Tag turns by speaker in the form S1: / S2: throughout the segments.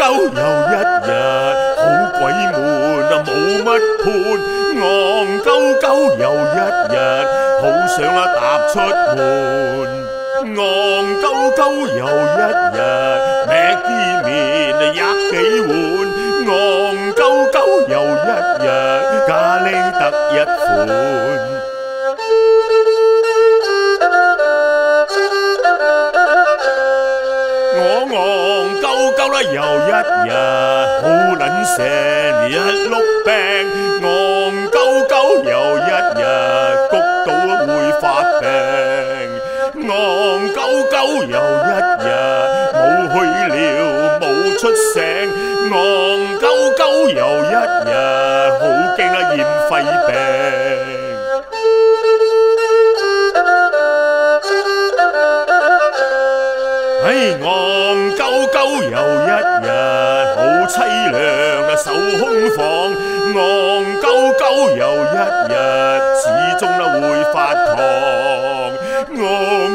S1: 又一日，好鬼悶啊，冇乜伴。戇鳩鳩又一日，好想踏出門。戇鳩鳩又一日，搣啲麵吔幾碗。戇鳩鳩又一日，咖喱得一款。我戇鳩鳩啦又一日，好撚成一碌病。戇鳩鳩又一日，谷到會發病。戇鳩鳩又一日，冇去了冇出聲。戇鳩鳩又一日，好驚染肺病。戇鳩鳩又一日，好凄涼守空房。戇鳩鳩又一日，始終會發狂。戇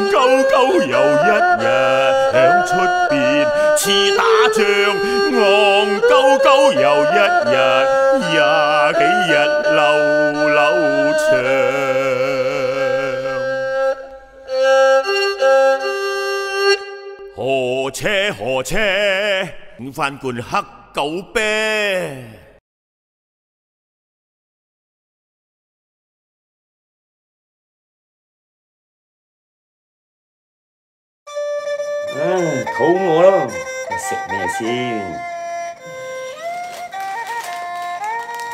S1: 鳩鳩又一日，響出邊似打仗。戇鳩鳩又一日，廿幾日流長。何車，整翻罐黑狗啤。
S2: 肚餓咯，食咩先？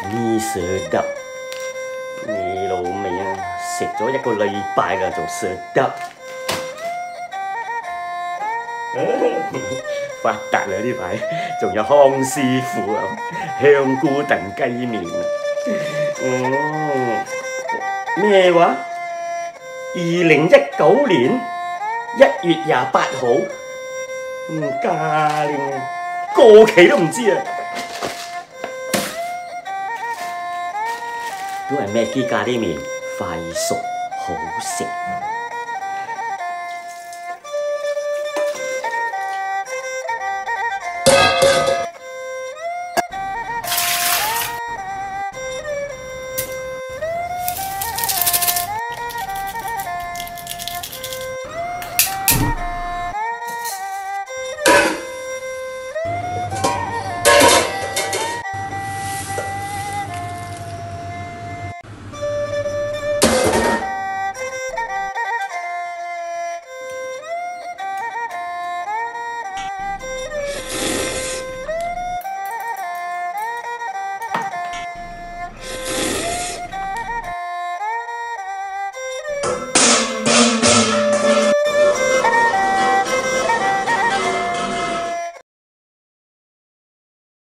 S2: 呢蛇得，你老味啊！食咗1個禮拜啦，仲蛇得。發達啦呢排，仲有康師傅啊，香菇燉雞麵啊。咩話？2019年1月28號，價廉啊，過期都唔知啊。都係咩機咖喱麵，快熟好食。